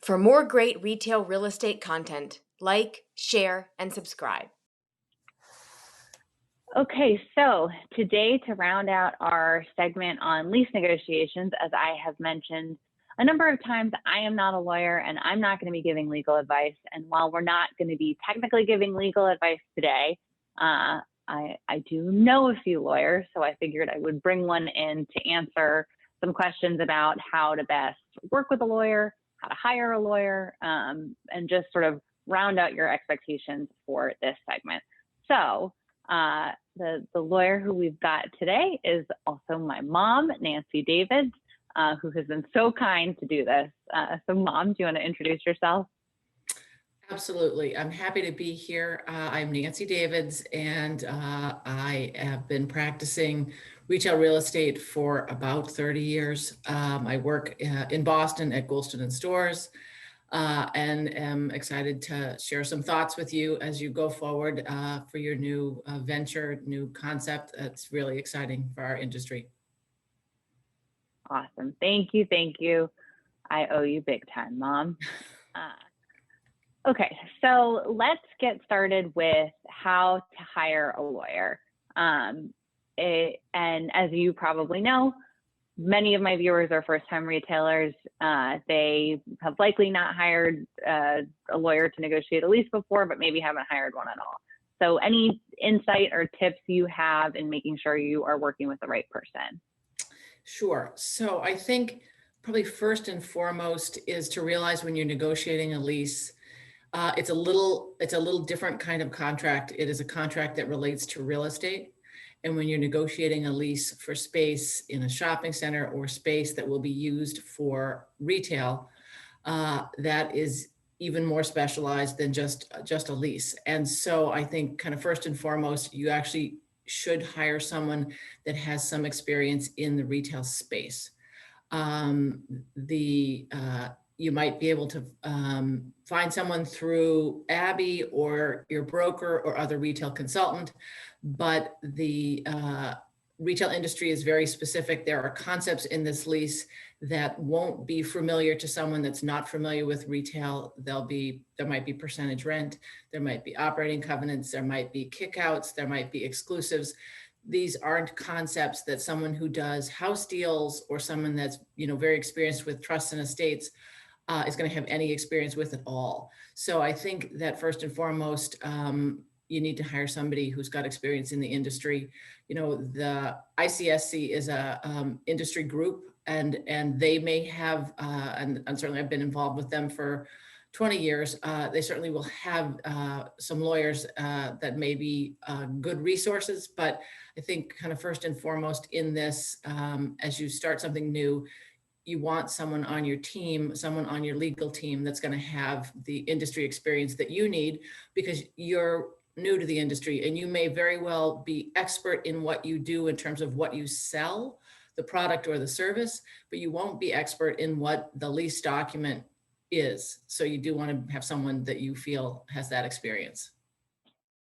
For more great retail real estate content, like, share, and subscribe. Okay, so today to round out our segment on lease negotiations, as I have mentioned a number of times, I am not a lawyer and I'm not going to be giving legal advice. And while we're not going to be technically giving legal advice today, I do know a few lawyers, so I figured I would bring one in to answer some questions about how to best work with a lawyer, how to hire a lawyer, and just sort of round out your expectations for this segment. So the lawyer who we've got today is also my mom, Nancy Davids, who has been so kind to do this. So Mom, do you want to introduce yourself? Absolutely. I'm happy to be here. I'm Nancy Davids, and I have been practicing retail real estate for about 30 years. I work in Boston at Goulston and Stores, and am excited to share some thoughts with you as you go forward for your new venture, new concept. That's really exciting for our industry. Awesome. Thank you. Thank you. I owe you big time, Mom. Okay, so let's get started with how to hire a lawyer. And as you probably know, many of my viewers are first-time retailers. They have likely not hired a lawyer to negotiate a lease before, but maybe haven't hired one at all. So any insight or tips you have in making sure you are working with the right person? Sure. So I think probably first and foremost is to realize when you're negotiating a lease, it's a little different kind of contract. It is a contract that relates to real estate. And when you're negotiating a lease for space in a shopping center or space that will be used for retail, that is even more specialized than just a lease. And so I think kind of first and foremost, you actually should hire someone that has some experience in the retail space. You might be able to find someone through Abby or your broker or other retail consultant, but the retail industry is very specific. There are concepts in this lease that won't be familiar to someone that's not familiar with retail. There might be percentage rent, there might be operating covenants, there might be kickouts, there might be exclusives. These aren't concepts that someone who does house deals or someone that's very experienced with trusts and estates is going to have any experience with at all. So I think that first and foremost, you need to hire somebody who's got experience in the industry. The ICSC is a industry group, and they may have, and certainly I've been involved with them for 20 years. They certainly will have some lawyers that may be good resources, but I think kind of first and foremost in this, as you start something new, you want someone on your team, someone on your legal team that's going to have the industry experience that you need, because you're new to the industry and you may very well be expert in what you do in terms of what you sell, the product or the service, but you won't be expert in what the lease document is. So you do want to have someone that you feel has that experience.